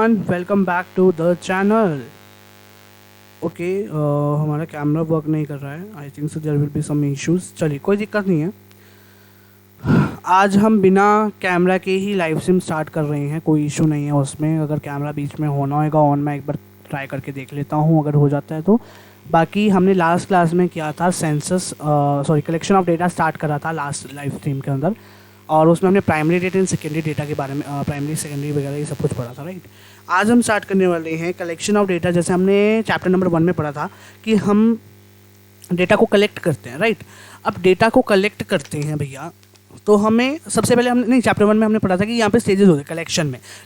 Everyone, welcome back to the channel. Okay, हमारा camera work नहीं कर रहा है। I think so there will be some issues. चलिए, कोई दिक्कत नहीं है। आज हम बिना कैमरा के ही लाइव स्ट्रीम स्टार्ट कर रहे हैं। कोई इशू नहीं है उसमें। अगर कैमरा बीच में होना होगा ऑन, मैं एक बार ट्राई करके देख लेता हूँ अगर हो जाता है तो। बाकी हमने लास्ट क्लास में किया था कलेक्शन ऑफ डेटा स्टार्ट करा था लास्ट लाइव स्ट्रीम के अंदर, और उसमें हमने primary data and secondary data के बारे में प्राइमरी सेकेंडरी वगैरह ये सब कुछ पढ़ा था, राइट। आज हम स्टार्ट करने वाले हैं कलेक्शन ऑफ डेटा। जैसे हमने चैप्टर नंबर 1 में पढ़ा था कि हम डेटा को कलेक्ट करते हैं, राइट। अब डेटा को कलेक्ट करते हैं भैया, तो हमें सबसे पहले हमने चैप्टर 1 में हमने पढ़ा था कि यहाँ पे स्टेजेस होते हैं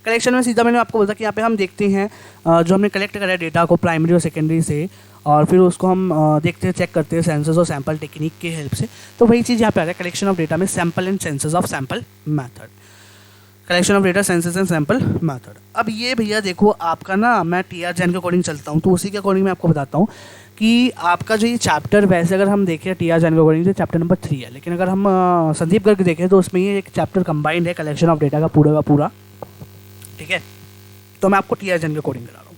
कलेक्शन में सीधा मैंने आपको बोला कि यहाँ पे हम देखते हैं जो हमने कलेक्ट करा है डेटा को प्राइमरी और सेकेंडरी से, और फिर उसको हम देखते हैं, चेक करते हैं सेंसस और सैंपल टेक्निक के हेल्प से। तो वही चीज़ यहाँ पे आ रहा है कलेक्शन ऑफ डेटा में sample and census of sample method. Collection of data, census and sample method. अब ये भैया देखो, आपका ना मैं टीआर जैन के अकॉर्डिंग चलता हूँ, तो उसी के अकॉर्डिंग मैं आपको बताता हूँ कि आपका जो ये चैप्टर, वैसे अगर हम देखें टीआर जैन के अकॉर्डिंग तो चैप्टर नंबर 3 है, लेकिन अगर हम संदीप गर्ग देखें तो उसमें ये एक चैप्टर कंबाइंड है कलेक्शन ऑफ डेटा का पूरा, ठीक है। तो मैं आपको टीआर जैन के अकॉर्डिंग करा रहा हूँ।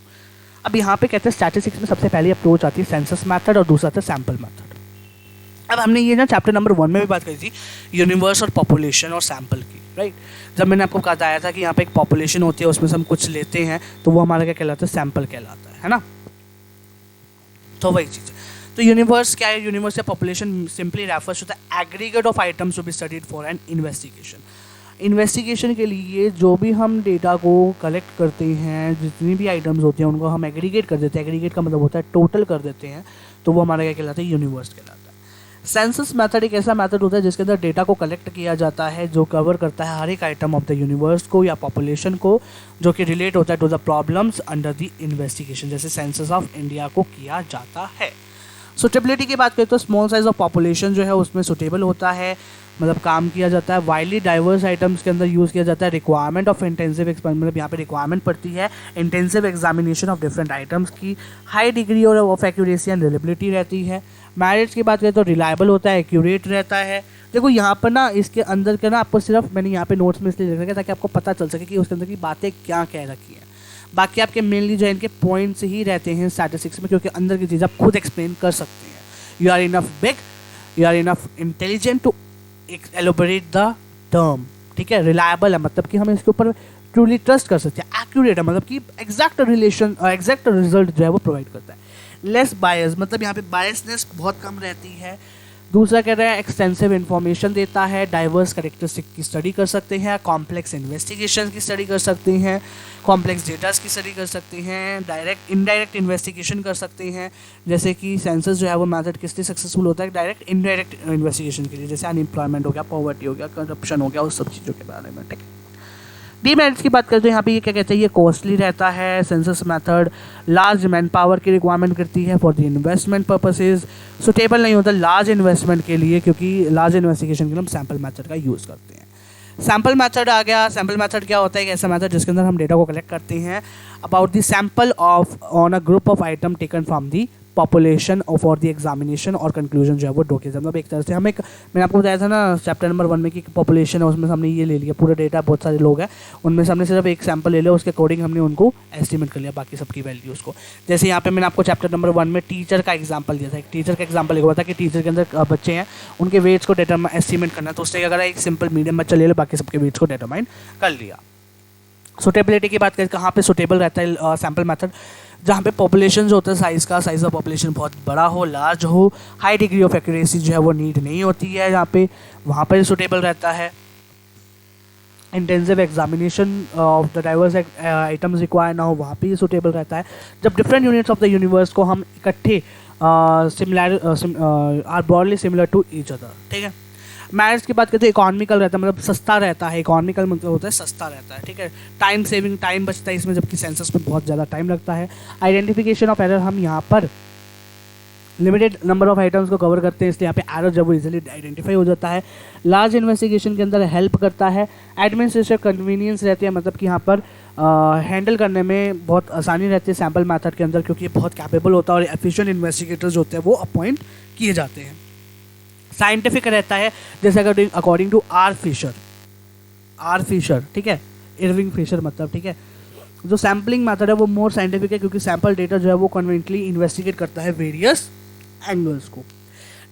अब यहाँ पे कहते हैं स्टैटिस्टिक्स में सबसे पहली अप्रोच आती है सेंसस मैथड और दूसरा आता है सैंपल मैथड। अब हमने ये ना चैप्टर नंबर 1 में भी बात करी थी यूनिवर्स और पॉपुलेशन और सैंपल की, राइट। जब मैंने आपको बताया था कि यहाँ पे एक पॉपुलेशन होती है, उसमें से हम कुछ लेते हैं तो वो हमारा क्या कहलाता है, सैंपल कहलाता है ना। तो वही चीज़। तो यूनिवर्स क्या है? यूनिवर्स या population simply refers to the aggregate of items to be studied for an investigation के लिए जो भी हम डेटा को कलेक्ट करते हैं, जितनी भी आइटम्स होते हैं उनको हम एग्रीगेट कर देते हैं। एग्रीगेट का मतलब होता है टोटल कर देते हैं, तो वो हमारा क्या कहलाता है, यूनिवर्स कहलाता है। सेंसस मेथड एक ऐसा मेथड होता है जिसके अंदर डेटा को कलेक्ट किया जाता है जो कवर करता है हर एक आइटम ऑफ द यूनिवर्स को या पॉपुलेशन को, जो कि रिलेट होता है to the problems under the investigation, जैसे सेंसस ऑफ इंडिया को किया जाता है। सुटेबिलिटी की बात करें तो स्मॉल साइज ऑफ पॉपुलेशन जो है उसमें सुटेबल होता है, मतलब काम किया जाता है। वाइडली डाइवर्स आइटम्स के अंदर यूज़ किया जाता है। रिक्वायरमेंट ऑफ इंटेंसिव मतलब यहाँ पे रिक्वायरमेंट पड़ती है intensive examination of different items की। हाई डिग्री और ऑफ एक्यूरेसी एंड रिलेबिलिटी रहती है। मैरिज की बात करें तो रिलायबल होता है, एक्यूरेट रहता है। देखो यहाँ पर ना इसके अंदर के ना आपको सिर्फ मैंने यहाँ पे नोट्स में इसलिए लिख रखा है ताकि आपको पता चल सके कि उसके अंदर की बातें क्या कह रखी हैं। बाकी आपके मेनली जो है इनके पॉइंट्स ही रहते हैं स्टैटिस्टिक्स में, क्योंकि अंदर की चीज़ आप खुद एक्सप्लेन कर सकते हैं। You are enough big, you are enough intelligent to elaborate the term, ठीक है। रिलायबल है मतलब कि हम इसके ऊपर ट्रूली ट्रस्ट कर सकते हैं। एक्यूरेट है मतलब कि एग्जैक्ट रिजल्ट जो है वो प्रोवाइड करता है। लेस बायस मतलब यहाँ पे बायसनेस बहुत कम रहती है। दूसरा कह रहा है एक्सटेंसिव इन्फॉर्मेशन देता है। डाइवर्स कैरेक्टरिस्टिक की स्टडी कर सकते हैं। कॉम्प्लेक्स इन्वेस्टिगेशन की स्टडी कर सकते हैं। कॉम्प्लेक्स डेटास की स्टडी कर सकते हैं। डायरेक्ट इनडायरेक्ट इन्वेस्टिगेशन कर सकते हैं, जैसे कि सेंसस जो है वो मेथड किस लिए सक्सेसफुल होता है, डायरेक्ट इनडायरेक्ट इन्वेस्टिगेशन के लिए, जैसे अनएम्प्लॉयमेंट हो गया, पॉवर्टी हो गया, करप्शन हो गया, उस सब चीज़ों के बारे में, ठीक है। डीमेरिट्स की बात करें तो यहाँ पे ये क्या कहते हैं, ये कॉस्टली रहता है। Census method large man power की रिक्वायरमेंट करती है for the investment purposes. Suitable नहीं होता लार्ज इन्वेस्टमेंट के लिए, क्योंकि लार्ज इन्वेस्टिगेशन के लिए हम सैंपल मेथड का यूज़ करते हैं। सैंपल मेथड आ गया। सैंपल मेथड क्या होता है? एक ऐसा मेथड जिसके अंदर हम डेटा को कलेक्ट करते हैं about the sample of on a group of item taken from the population for the examination और कंक्लूजन जो है वो ड्रॉ किया। मतलब एक तरह से हम मैंने आपको बताया था ना चैप्टर नंबर 1 में कि पॉपुलेशन है, उसमें से हमने ये ले लिया पूरा डेटा, बहुत सारे लोग हैं, उनमें से हमने सिर्फ एक सैंपल ले लिया, उसके अकॉर्डिंग हमने उनको एस्टिमेट कर लिया बाकी सबकी वैल्यूज़ को। जैसे यहाँ पे मैंने आपको चैप्टर नंबर 1 में टीचर का एग्जाम्पल दिया था। एक टीचर का एग्जाम्पल लिखा हुआ था कि टीचर के अंदर बच्चे हैं, उनके वेट्स को एस्टिमेट करना, तो उससे अगर एक सिंपल मीडियम बच्चा ले लो, बाकी सबके वेट्स को डिटरमाइन कर लिया। सुटेबिलिटी की बात करें कहाँ पे सुटेबल रहता है सैंपल मेथड? जहाँ पे पॉपुलेशन जो होता है साइज़ ऑफ पॉपुलेशन बहुत बड़ा हो, लार्ज हो, हाई डिग्री ऑफ एक्यूरेसी जो है वो नीड नहीं होती है यहाँ पे, वहाँ पर सुटेबल रहता है। Intensive examination of the diverse items require ना हो, वहाँ पे सुटेबल रहता है। जब different units of the universe को हम इकट्ठे are broadly similar to each other, ठीक है। मैरिज की बात करते हैं इकोनॉमिकल रहता है, मतलब सस्ता रहता है। इकोनॉमिकल मतलब होता है सस्ता रहता है, ठीक है। टाइम सेविंग, टाइम बचता है इसमें, जबकि सेंसस में बहुत ज़्यादा टाइम लगता है। आइडेंटिफिकेशन ऑफ एरर, हम यहाँ पर लिमिटेड नंबर ऑफ आइटम्स को कवर करते हैं, इसलिए यहाँ पे एरर जब वो इजीली आइडेंटिफाई हो जाता है। लार्ज इन्वेस्टिगेशन के अंदर हेल्प करता है। एडमिनिस्ट्रेटिव कन्वीनियंस रहती है, मतलब कि यहाँ पर हैंडल करने में बहुत आसानी रहती है सैम्पल मैथड के अंदर, क्योंकि ये बहुत कैपेबल होता है और एफिशिएंट इन्वेस्टिगेटर्स होते हैं वो अपॉइंट किए जाते हैं। साइंटिफिक रहता है, जैसे अगर अकॉर्डिंग टू आर फिशर, ठीक है, इरविंग फिशर मतलब, ठीक है, जो सैम्पलिंग मेथड है वो मोर साइंटिफिक है, क्योंकि सैम्पल डेटा जो है वो कन्वीनियंटली इन्वेस्टिगेट करता है वेरियस एंगल्स को।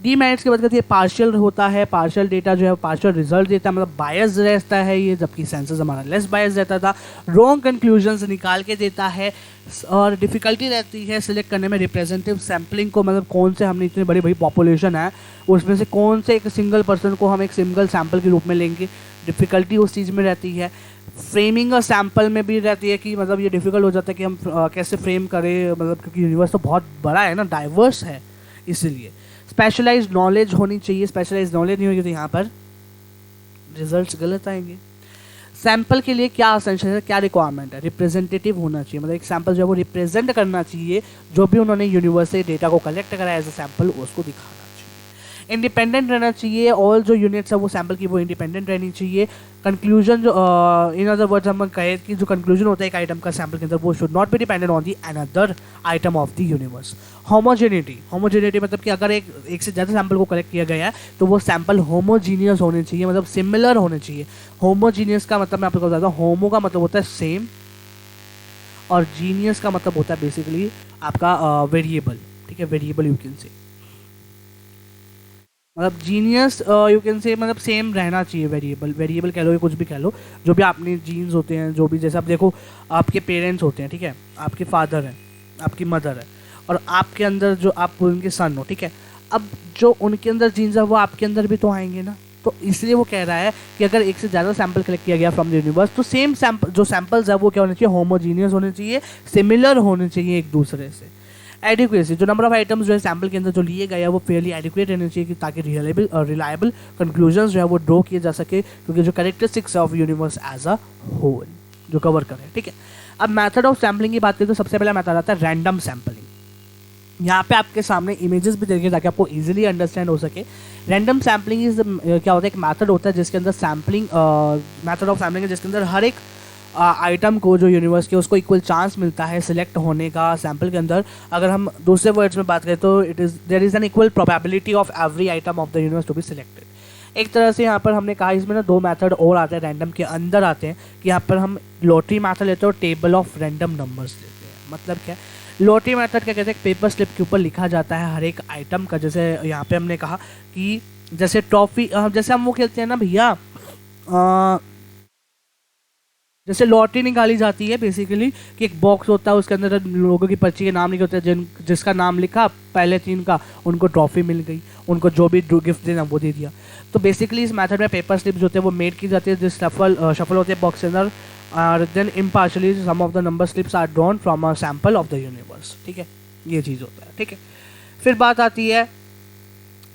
डीमेरिट्स की बात करते हैं, पार्शियल होता है, पार्शियल डेटा जो है पार्शियल रिजल्ट देता है, मतलब बायस रहता है ये, जबकि सेंसस हमारा लेस बायस रहता था, रॉन्ग कंक्लूजन्स निकाल के देता है, और डिफ़िकल्टी रहती है सिलेक्ट करने में रिप्रेजेंटेटिव सैम्पलिंग को, मतलब कौन से हमने इतनी बड़ी बड़ी पॉपुलेशन है उसमें से कौन से एक सिंगल पर्सन को हम एक सिंगल सैम्पल के रूप में लेंगे, डिफ़िकल्टी उस चीज़ में रहती है। फ्रेमिंग और सैम्पल में भी रहती है कि मतलब ये डिफ़िकल्ट हो जाता है कि हम कैसे फ्रेम करें, मतलब क्योंकि यूनिवर्स तो बहुत बड़ा है ना, डाइवर्स है, इसलिए स्पेशलाइज्ड नॉलेज होनी चाहिए। स्पेशलाइज्ड नॉलेज नहीं होगी तो यहाँ पर रिजल्ट्स गलत आएंगे। सैंपल के लिए क्या असेंशियल है, क्या रिक्वायरमेंट है, रिप्रेजेंटेटिव होना चाहिए, मतलब एक सैंपल जो है वो रिप्रेजेंट करना चाहिए जो भी उन्होंने यूनिवर्स से डेटा को कलेक्ट करा एज ए सैंपल, उसको दिखाना चाहिए। इंडिपेंडेंट रहना चाहिए, ऑल जो यूनिट्स है वो सैंपल की वो इंडिपेंडेंट रहनी चाहिए। कंक्लूजन जो इन अदर वर्ड्स हम कहें कि जो कंक्लूजन होता है एक आइटम का सैंपल के अंदर वो should not be dependent on the another item of the universe. Homogeneity मतलब कि अगर एक से ज़्यादा सैंपल को कलेक्ट किया गया है तो वो सैंपल होमोजीनियस होने चाहिए, मतलब सिमिलर होने चाहिए। होमोजीनियस का मतलब मैं आपको बताता हूँ, होमो का मतलब होता है सेम और जीनियस का मतलब होता है बेसिकली आपका वेरिएबल, ठीक है, वेरिएबल यू कैन से, मतलब जीनियस यू कैन से मतलब सेम रहना चाहिए, वेरिएबल कह लो या कुछ भी कह लो, जो भी आपने जीन्स होते हैं, जो भी जैसे आप देखो आपके पेरेंट्स होते हैं, ठीक है, आपके फादर हैं, आपकी मदर है, और आपके अंदर जो आप उनके सन हो, ठीक है, अब जो उनके अंदर जीन्स है वो आपके अंदर भी तो आएंगे ना, तो इसलिए वो कह रहा है कि अगर एक से ज़्यादा सैंपल कलेक्ट किया गया फ्रॉम द यूनिवर्स तो सेम सैंपल जो सैंपल्स है वो क्या होने चाहिए, होमोजीनियस होने चाहिए, सिमिलर होने चाहिए एक दूसरे से। एडिक्वेसी, जो नंबर ऑफ आइटम्स जो है सैंपल के अंदर जो लिए गए हैं वो फेयरली एडिक्वेट रहने चाहिए कि ताकि रिलायबल कंक्लूजन्स जो है वो ड्रॉ किए जा सके, क्योंकि जो characteristics of universe as a whole जो कवर करें, ठीक है। अब मेथड ऑफ सैम्पलिंग की बात करें तो सबसे पहला मेथड आता है रैंडम सैम्पलिंग। यहाँ पे आपके सामने इमेजेस भी देखिए ताकि आपको इजीली अंडरस्टैंड हो सके। रैंडम सैम्पलिंग इज क्या होता है, एक मेथड होता है जिसके अंदर सैम्पलिंग मेथड ऑफ सैम्पलिंग है जिसके अंदर हर एक आइटम को जो यूनिवर्स के उसको इक्वल चांस मिलता है सिलेक्ट होने का सैंपल के अंदर। अगर हम दूसरे वर्ड्स में बात करें तो there is an equal probability of every item of the universe to be selected. एक तरह से यहाँ पर हमने कहा इसमें ना दो मेथड और आते हैं रैंडम के अंदर आते हैं कि यहाँ पर हम लॉटरी मेथड लेते हैं और टेबल ऑफ रैंडम नंबर्स लेते हैं। मतलब क्या, लॉटरी मेथड क्या कहते हैं, पेपर स्लिप के ऊपर लिखा जाता है हर एक आइटम का, जैसे यहाँ पे हमने कहा कि जैसे टॉफ़ी, जैसे हम वो खेलते हैं ना भैया, जैसे लॉटरी निकाली जाती है बेसिकली कि एक बॉक्स होता है उसके अंदर लोगों की पर्ची के नाम लिखे होते हैं, जिसका नाम लिखा पहले 3 का उनको ट्रॉफी मिल गई, उनको जो भी गिफ्ट देना वो दे दिया। तो बेसिकली इस मेथड में पेपर स्लिप जो होते हैं वो मेड की जाती है, जिस शफल होते हैं बॉक्स के अंदर, और then impartially some of the number slips are drawn from a sample of the universe, ठीक है, ये चीज़ होता है, ठीक है। फिर बात आती है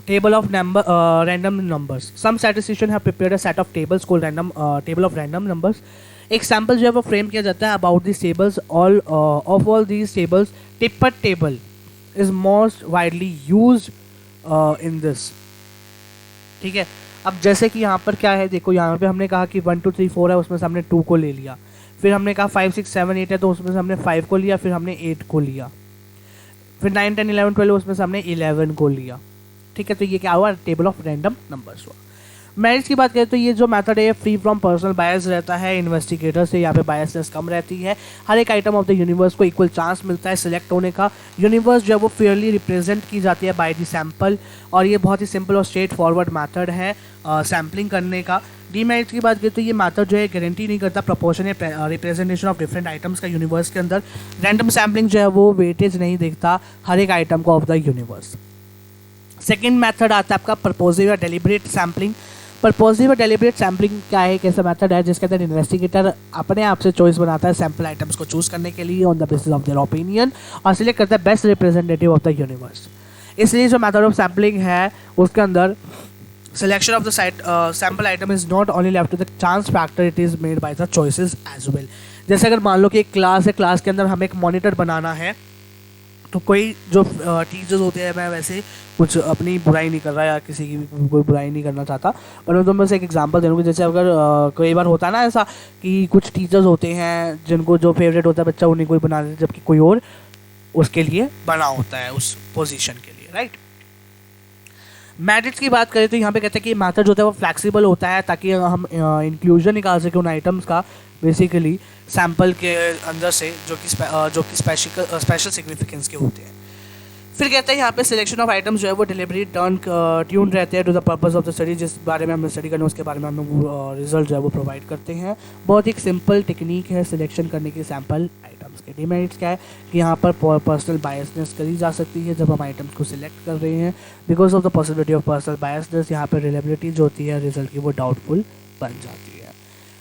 table of random numbers. Some statistician have prepared a set of tables called random table of random numbers. एक सैंपल जो है वो फ्रेम किया जाता है about this tables, all these tables Tippett table is most widely used in this, ठीक है। अब जैसे कि यहाँ पर क्या है, देखो यहाँ पे हमने कहा कि 1 2 3 4 है, उसमें से हमने 2 को ले लिया, फिर हमने कहा 5 6 7 8 है तो उसमें से हमने 5 को लिया, फिर हमने 8 को लिया, फिर 9 10 11 12 उसमें से हमने 11 को लिया, ठीक है। तो ये क्या हुआ, टेबल ऑफ रैंडम नंबर्स हुआ। मेरिट्स की बात करें तो ये जो मेथड है फ्री फ्रॉम पर्सनल बायस रहता है, इन्वेस्टिगेटर से यहाँ पे बायसनेस कम रहती है, हर एक आइटम ऑफ द यूनिवर्स को इक्वल चांस मिलता है सिलेक्ट होने का, यूनिवर्स जो है वो फेयरली रिप्रेजेंट की जाती है बाय द सैंपल, और ये बहुत ही सिंपल और स्ट्रेट फॉरवर्ड मेथड है सैम्पलिंग करने का। डीमेरिट्स की बात करें तो ये मेथड जो है गारंटी नहीं करता proportional representation of different items का यूनिवर्स के अंदर। रैंडम सैम्पलिंग जो है वो वेटेज नहीं देखता हर एक आइटम को of the universe. Second method आता है आपका पर्पोजिव या डेलिब्रेट सैम्पलिंग। पर्पोजिव और डेलिब्रेट सैम्पलिंग क्या है, एक ऐसा मेथड है जिसके अंदर इन्वेस्टिगेटर अपने आप से चॉइस बनाता है सैम्पल आइटम्स को चूज करने के लिए on the basis of their opinion, और सिलेक्ट करता है best representative of the universe. इसलिए जो मेथड ऑफ सैम्पलिंग है उसके अंदर selection of the sample item is not only left to the chance factor, it is made by the choices as well. जैसे अगर मान लो कि एक क्लास है, क्लास के अंदर हमें एक मॉनिटर बनाना है, तो कोई जो टीचर्स होते हैं, मैं वैसे कुछ अपनी बुराई नहीं कर रहा या किसी की भी कोई बुराई नहीं करना चाहता, पर मैं तुम्हें बस एक एग्जांपल दे दूँगी। जैसे अगर कई बार होता है ना ऐसा कि कुछ टीचर्स होते हैं जिनको जो फेवरेट होता है बच्चा उन्हीं कोई बना देते जबकि कोई और उसके लिए बना होता है उस पोजीशन के लिए, राइट। मेरिट्स की बात करें तो यहाँ पे कहते हैं कि मेथड जो होता है वो फ्लैक्सिबल होता है ताकि हम इंक्लूजन निकाल सकें उन आइटम्स का बेसिकली, सैम्पल के अंदर से जो कि स्पेशल सिग्निफिकेंस के होते हैं। फिर कहते हैं यहाँ पे सिलेक्शन ऑफ आइटम्स जो है वो डिलीवरी ट्यून रहते हैं to the purpose of the study, जिस बारे में हमें स्टडी करना है उसके बारे में हमें रिजल्ट जो है वो प्रोवाइड करते हैं। बहुत ही सिंपल टेक्निक है सिलेक्शन करने की सैम्पल आइटम्स के। डिमेरिट्स क्या है कि यहाँ पर पर्सनल बायसनेस करी जा सकती है जब हम आइटम्स को सिलेक्ट कर रहे हैं। Because of the possibility of personal biasness यहाँ पर रिलेबिलिटी जो होती है रिजल्ट की वो डाउटफुल बन जाती है।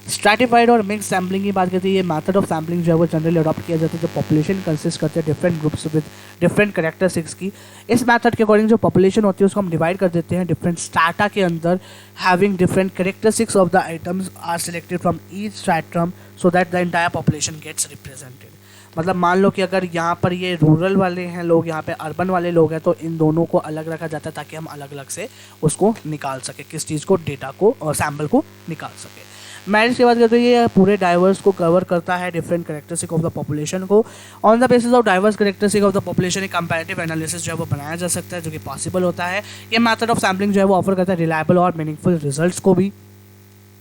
स्ट्रैटिफाइड और मिक्स सैम्पलिंग की बात करते हैं, ये मेथड ऑफ सैम्पलिंग जो है वो जनरली अडॉप्ट किया जाता है जब पॉपुलेशन कंसिस्ट करते हैं different groups with different characteristics की। इस मेथड के अकॉर्डिंग जो पॉपुलेशन होती है उसको हम डिवाइड कर देते हैं डिफरेंट स्ट्रैटा के अंदर, having different characteristics of the items are selected from each stratum so that the entire population gets represented. मतलब मान लो कि अगर यहाँ पर ये रूरल वाले हैं लोग, यहाँ पे अर्बन वाले लोग हैं, तो इन दोनों को अलग रखा जाता है ताकि हम अलग अलग से उसको निकाल सके, किस चीज़ को, डेटा को और सैम्पल को निकाल सके। मैरिज की बात करते हैं, ये पूरे डाइवर्स को कवर करता है, different characteristic of the population को। On the basis of diverse characteristic of the population एक कंपैरेटिव एनालिसिस जो है वो बनाया जा सकता है जो कि पॉसिबल होता है। ये मेथड ऑफ सैम्पलिंग जो है वो ऑफर करता है रिलायबल और मीनिंगफुल रिजल्ट्स को भी।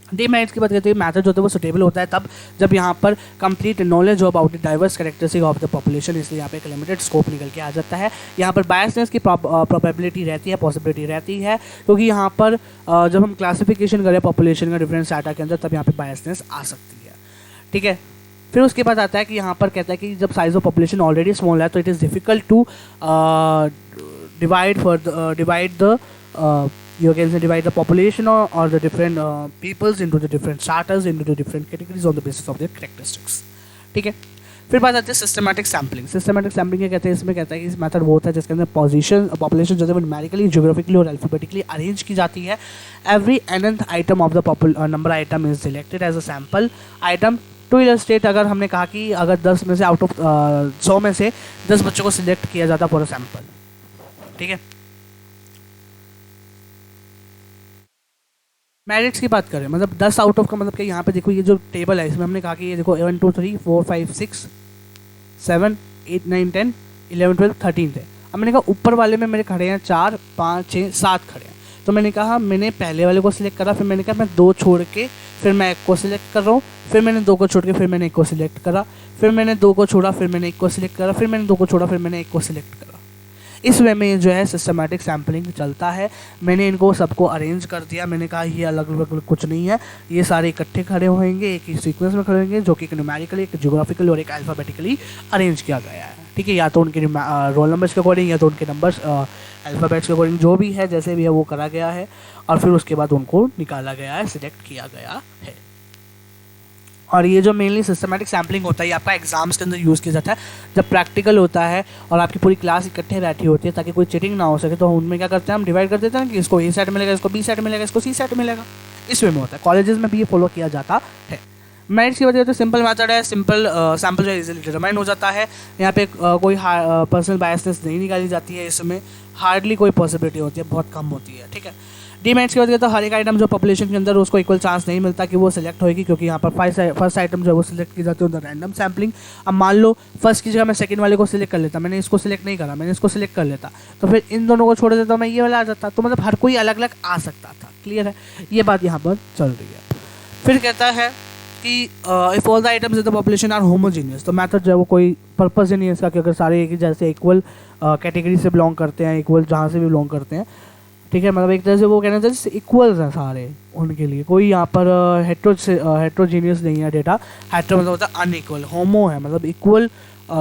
डिमेरिट्स की बात करते हैं, मैथड जो होता है वो सुटेबल होता है तब जब यहाँ पर कंप्लीट नॉलेज हो about the diverse characteristic of the population, इसलिए यहाँ पे एक लिमिटेड स्कोप निकल के आ जाता है। यहाँ पर बायसनेस की प्रोबेबिलिटी रहती है, पॉसिबिलिटी रहती है, क्योंकि यहाँ पर जब हम क्लासिफिकेशन करें पॉपुलेशन का डिफरेंट स्ट्रैटा के अंदर तब यहाँ पे बायसनेस आ सकती है। ठीक है, फिर उसके बाद आता है कि यहाँ पर कहता है कि जब size of population already small है तो it is difficult to divide the population or the different peoples into the different stratas, into the different categories on the basis of their characteristics। ठीक है, फिर बात आती है सिस्टमैटिक सैम्पलिंग। सिस्टमैटिक सैम्पलिंग क्या कहते हैं, इसमें कहता है कि इस मेथड वो होता है जिसके अंदर पॉपुलेशन जो है वो न्यूमेरिकली, ज्योग्राफिकली और अल्फाबेटिकली अरेंज की जाती है। Every nth item of the number item is selected as a sample item to illustrate. अगर हमने कहा कि अगर 10 में से आउट ऑफ 100 में से 10 बच्चों को सिलेक्ट किया जाता फॉर अ सैम्पल। ठीक है, मेरिट्स की बात करें, मतलब 10 आउट ऑफ का मतलब कि यहाँ पे देखो ये जो टेबल है इसमें हमने कहा कि ये देखो 1 2 3 4 5 6 7 8 9 10 11 12 13 थे। अब मैंने कहा ऊपर वाले में मेरे खड़े हैं 4 5 6 7 खड़े हैं, तो मैंने कहा मैंने पहले वाले को सिलेक्ट करा, फिर मैंने कहा मैं 2 छोड़ के फिर मैं 1 को सिलेक्ट कर रहा हूँ, फिर मैंने 2 को छोड़ के फिर मैंने 1 को सिलेक्ट करा, फिर मैंने 2 को छोड़ा फिर मैंने 1 को सिलेक्ट करा, फिर मैंने 2 को छोड़ा फिर मैंने 1 को सिलेक्ट करा। इस वे में जो है सिस्टमैटिक सैम्पलिंग चलता है। मैंने इनको सबको अरेंज कर दिया, मैंने कहा ये अलग अलग कुछ नहीं है, ये सारे इकट्ठे खड़े होंगे, एक ही सीक्वेंस में खड़े होंगे जो कि एक न्यूमेरिकली, एक ज्योग्राफिकली और एक अल्फ़ाबेटिकली अरेंज किया गया है। ठीक है, या तो उनके रोल नंबर्स के अकॉर्डिंग या तो उनके नंबर्स अल्फ़ाबेट्स के अकॉर्डिंग, जो भी है जैसे भी है वो करा गया है और फिर उसके बाद उनको निकाला गया है, सिलेक्ट किया गया है। और ये जो मेनली सिस्टमैटिक सैम्पलिंग होता है ये आपका एग्जाम्स के अंदर यूज़ किया जाता है जब प्रैक्टिकल होता है और आपकी पूरी क्लास इकट्ठे बैठी होती है ताकि कोई चीटिंग ना हो सके। तो उनमें क्या करते हैं, हम डिवाइड कर देते हैं कि इसको ए सेट मिलेगा, इसको बी सेट मिलेगा, इसको सी सेट मिलेगा। इस वे में होता है, कॉलेजेस में भी ये फॉलो किया जाता है। मेरिट्स की वजह से सिंपल मेथड है, सिंपल सैम्पल जो है इजीली डिटरमाइन हो जाता है। यहाँ पे कोई पर्सनल बायसनेस नहीं निकाली जाती है, इसमें हार्डली कोई पॉसिबिलिटी होती है, बहुत कम होती है। ठीक है, डिमेरिट्स की वजह तो हर एक आइटम जो पॉपुलेशन के अंदर उसको इक्वल चांस नहीं मिलता कि वो सिलेक्ट होएगी, क्योंकि यहाँ पर फर्स्ट आइटम जो है वो सिलेक्ट की जाती है ऑन द रैंडम सैम्पलिंग। अब मान लो फर्स्ट की जगह मैं सेकंड वाले को सिलेक्ट कर लेता, मैंने इसको सिलेक्ट नहीं करा, मैंने इसको सिलेक्ट कर लेता, तो फिर इन दोनों को छोड़ देता, मैं ये वाला आ जाता, तो मतलब हर कोई अलग अलग आ सकता था। क्लियर है, ये बात यहाँ पर चल रही है। फिर कहता है कि if all the items in the population are homogeneous, तो मेथड जो है वो कोई पर्पस ही नहीं है इसका कि अगर सारे एक ही जैसे इक्वल कैटेगरी से बिलोंग करते हैं, इक्वल जहाँ से भी बिलोंग करते हैं। ठीक है, मतलब एक तरह से वो कहना चाहिए इक्वल्स हैं सारे, उनके लिए कोई यहाँ पर हेट्रोजीनियस नहीं है डेटा। हेट्रो मतलब होता है अनइक्वल, होमो है मतलब इक्वल,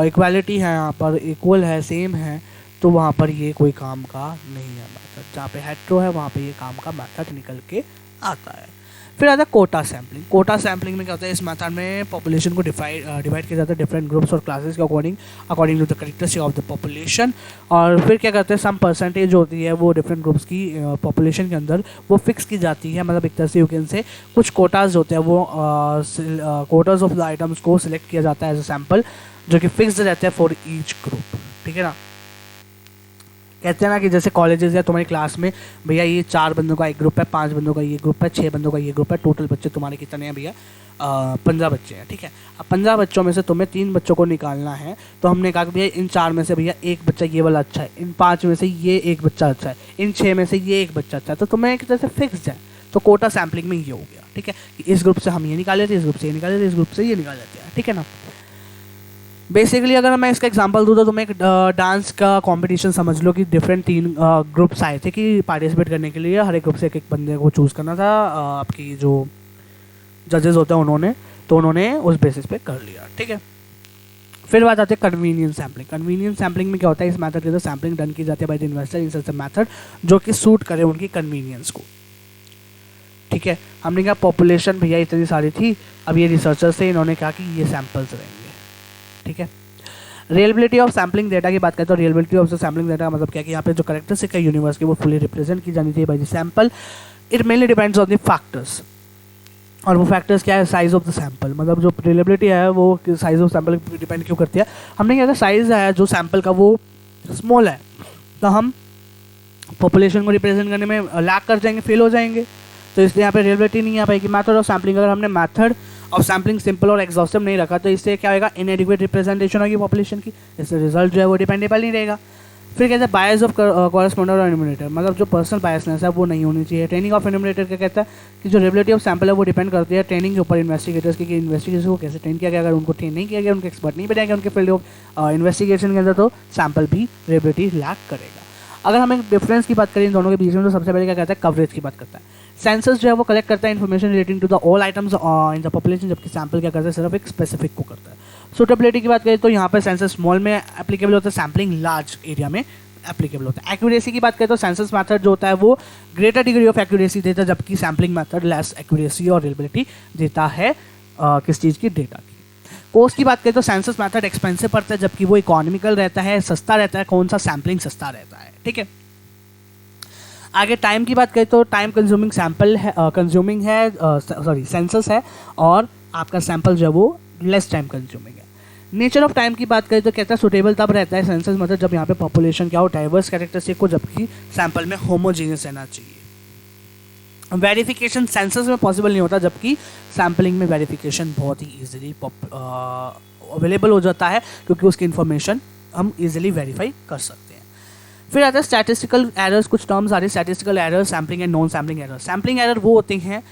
इक्वालिटी है यहाँ पर, इक्वल है, सेम है, तो वहाँ पर ये कोई काम का नहीं है मेथड। जहाँ पे हेट्रो है वहाँ पे ये काम का मेथड निकल के आता है। फिर आता है कोटा सैम्पलिंग। कोटा सैम्पलिंग में क्या होता है, इस मेथड में पॉपुलेशन को डिवाइड किया जाता है डिफरेंट ग्रुप्स और क्लासेस के according to the characteristic of the population. और फिर क्या करते हैं, सम परसेंटेज होती है वो डिफरेंट ग्रुप्स की पॉपुलेशन के अंदर वो फिक्स की जाती है। मतलब एक तरह से यू कैन से कुछ कोटाज होते हैं, वो कोटाज ऑफ द आइटम्स को सिलेक्ट किया जाता है एज अ सैम्पल, जो कि फिक्स्ड रहते हैं फॉर ईच ग्रुप। ठीक है ना, कहते हैं ना कि जैसे कॉलेजेस या तुम्हारी क्लास में भैया ये 4 बंदों का एक ग्रुप है, 5 बंदों का ये ग्रुप है, 6 बंदों का ये ग्रुप है, टोटल बच्चे तुम्हारे कितने हैं भैया, 15 बच्चे हैं। ठीक है, अब 15 बच्चों में से तुम्हें 3 बच्चों को निकालना है, तो हमने कहा कि भैया इन 4 में से भैया एक बच्चा ये वाला अच्छा है, इन 5 में से ये एक बच्चा अच्छा है, इन 6 में से ये एक बच्चा अच्छा है, तो तुम्हें एक तरह से फिक्स्ड है, तो कोटा सैम्पलिंग में ये हो गया, ठीक है, कि इस ग्रुप से हम ये निकाले थे, इस ग्रुप से ये निकाले थे, इस ग्रुप से ये निकाल लेते हैं, ठीक है ना। बेसिकली अगर मैं इसका एग्जांपल दूँ तो तुम्हें एक डांस का कंपटीशन समझ लो कि डिफरेंट 3 ग्रुप्स आए थे कि पार्टिसिपेट करने के लिए, हर एक ग्रुप से एक बंदे को चूज़ करना था, आपकी जो जजेस होते हैं उन्होंने उस बेसिस पे कर लिया, ठीक है। फिर बात आती है कन्वीनियंस सैम्पलिंग। कन्वीनियंस सैम्पलिंग में क्या होता है, इस मेथड के अंदर सैम्पलिंग डन की जाती है by the investor in such a method जो कि सूट करे उनकी कन्वीनियंस को, ठीक है। हमने कहा पॉपुलेशन भैया इतनी सारी थी, अब ये रिसर्चर्स थे, इन्होंने कहा कि ये सैम्पल्स रहेंगे, ठीक है। रिलेबिलिटी ऑफ सैम्पलिंग डेटा की बात करें तो रिलेबिलिटी ऑफ सैम्पलिंग डेटा का मतलब क्या है कि यहाँ पे जो करेक्टरिस्टिक है यूनिवर्स की वो फुली रिप्रेजेंट की जानी चाहिए by the sample. It mainly depends on the factors, और वो फैक्टर्स क्या है, साइज ऑफ द सैंपल, मतलब जो रिलेबिलिटी है वो साइज ऑफ सैंपल डिपेंड क्यों करती है। हमने क्या, अगर साइज है जो सैंपल का वो स्मॉल है तो हम पॉपुलेशन को रिप्रेजेंट करने में लैक कर जाएंगे, फेल हो जाएंगे, तो इसलिए यहाँ पे रिलेबिलिटी नहीं आ पाएगी। मेथड ऑफ सैम्पलिंग, अगर हमने मेथड ऑफ सैम्पलिंग सिंपल और एग्जॉस्टिव नहीं रखा तो इससे क्या होगा, इनएडिक्वेट रिप्रेजेंटेशन होगी पॉपुलेशन की, इससे रिजल्ट जो है वो डिपेंडेबल नहीं रहेगा। फिर कहते हैं बायस ऑफ कॉरेस्पॉन्डर और एन्यूमरेटर, मतलब जो पर्सनल बायसनेस है वो नहीं होनी चाहिए। ट्रेनिंग ऑफ एन्यूमरेटर क्या कहता है कि जो रिलेबिलिटी ऑफ सैंपल है वो डिपेंड करती है ट्रेनिंग के ऊपर इन्वेस्टिगेटर्स की, कि इन्वेस्टिगेशन को कैसे ट्रेन किया गया। अगर उनको ट्रेन नहीं किया गया, उनके एक्सपर्ट नहीं बनाया गया उनके फील्ड ऑफ इन्वेस्टिगेशन के अंदर, तो सैंपल भी रिलेबिलिटी लैक करेगा। अगर हम एक डिफरेंस की बात करें इन दोनों के बीच में तो सबसे पहले क्या कहता है, कवरेज की बात करता है। सेंसस जो है वो कलेक्ट करता है information relating to the all items in the population, जबकि सैंपल क्या करता है, सिर्फ एक स्पेसिफिक को करता है। सूटेबिलिटी की बात करें तो यहाँ पर सेंसस स्मॉल में एप्लीकेबल होता है, सैम्पलिंग लार्ज एरिया में एप्लीकेबल होता है। एक्यूरेसी की बात करें तो सेंसस मेथड जो होता है वो ग्रेटर डिग्री ऑफ एक्यूरेसी देता है, जबकि सैम्पलिंग मेथड लेस एक्यूरेसी और रिलेबिलिटी देता है किस चीज़ की, डेटा की। कॉस्ट की बात करें तो सेंसस मेथड एक्सपेंसिव पड़ता है, जबकि वो इकोनॉमिकल रहता है, सस्ता रहता है। कौन सा, सैम्पलिंग सस्ता रहता है, ठीक है। आगे टाइम की बात करें तो टाइम कंज्यूमिंग सैंपल है, सेंसस है, और आपका सैंपल जो है वो लेस टाइम कंज्यूमिंग है। नेचर ऑफ टाइम की बात करें तो कहता है सुटेबल तब रहता है सेंसस मतलब जब यहाँ पे पॉपुलेशन क्या हो, डाइवर्स कैरेक्टरिस्टिक को, जबकि सैंपल में होमोजीनियस रहना चाहिए। वेरिफिकेशन सेंसस में पॉसिबल नहीं होता, जबकि सैम्पलिंग में वेरिफिकेशन बहुत ही ईजिली अवेलेबल हो जाता है, क्योंकि उसकी इन्फॉर्मेशन हम ईजिली वेरीफाई कर सकते हैं। फिर आता है स्टैटिस्टिकल एरर्स, कुछ टर्म्स आ रही है, statistical error, sampling and non sampling error. Sampling error वो होते हैं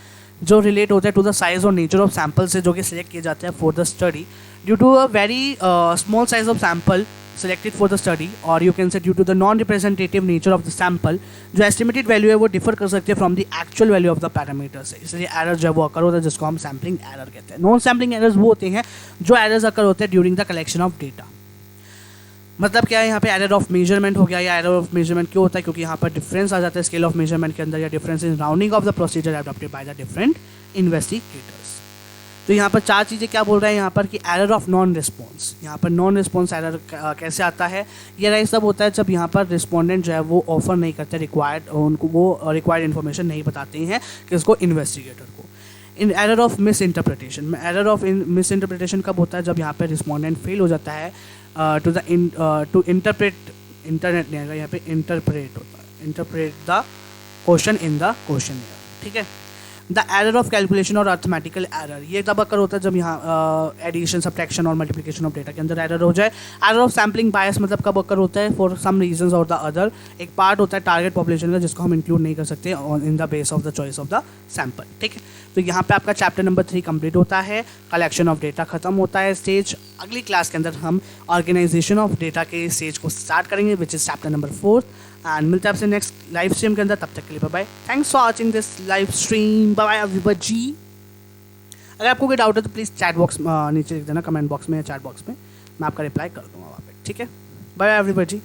जो रिलेट होते हैं टू द साइज और नेचर ऑफ सैंपल से, जो कि सिलेक्ट किए जाते हैं for the study due to a very small size of sample selected for the study, or you can say due to the non-representative nature of the sample, जो estimated value है वो differ कर सकती है from the actual value of the parameters से, इसलिए error जो है वो occur होता है, जिसको हम sampling error कहते हैं। नॉन सैम्पलिंग एरर्स वो होते हैं जो errors occur होते हैं during the collection of data. मतलब क्या है, यहाँ पे एरर ऑफ मेजरमेंट हो गया, या एरर ऑफ मेजरमेंट क्यों होता है, क्योंकि यहाँ पर डिफरेंस आ जाता है स्केल ऑफ मेजरमेंट के अंदर, या difference in rounding off the procedure adopted by the different investigators. तो यहाँ पर 4 चीज़ें क्या बोल रहे हैं यहाँ पर कि एरर ऑफ नॉन रिस्पॉन्स। यहाँ पर नॉन रिस्पॉन्स एरर कैसे आता है, ये एरर सब होता है जब यहाँ पर रिस्पोंडेंट जो है वो ऑफर नहीं करते रिक्वायर्ड, उनको वो रिक्वायर्ड इन्फॉर्मेशन नहीं बताते हैं किसको, इन्वेस्टिगेटर को। In error of mis interpretation, error of mis interpretation कब होता है, जब यहाँ पर रिस्पोंडेंट फेल हो जाता है टू इंटरप्रेट, इंटरनेट नहीं आएगा यहाँ पे, इंटरप्रेट होता है, interpret the question in the question, ठीक है। द एरर ऑफ कैलकुलेशन और अर्थमेटिकल एरर, ये तब अक्कर होता है जब यहाँ एडिशन, सब्ट्रैक्शन और मल्टीप्लिकेशन ऑफ डेटा के अंदर एरर हो जाए। एरर ऑफ सैम्पलिंग बायस मतलब कब अक्कर होता है, फॉर सम रीजंस और द अदर, एक पार्ट होता है टारगेट पॉपुलेशन का जिसको हम इंक्लूड नहीं कर सकते in the base of the choice of the sample, ठीक है। तो यहाँ पे आपका चैप्टर नंबर 3 कंप्लीट होता है, कलेक्शन ऑफ डेटा खत्म होता है स्टेज। अगली क्लास के अंदर हम ऑर्गेनाइजेशन ऑफ डेटा के स्टेज को स्टार्ट करेंगे, which is chapter number 4, and मिलते हैं आपसे नेक्स्ट लाइव स्ट्रीम के अंदर। तब तक के लिए bye bye, thanks for watching this live stream, bye bye everybody. अगर आपको कोई डाउट है तो प्लीज़ चैट बॉक्स नीचे लिख देना, कमेंट बॉक्स में या चैट बॉक्स में, मैं आपका रिप्लाई कर दूँगा वहाँ पे, ठीक है। Bye bye everybody.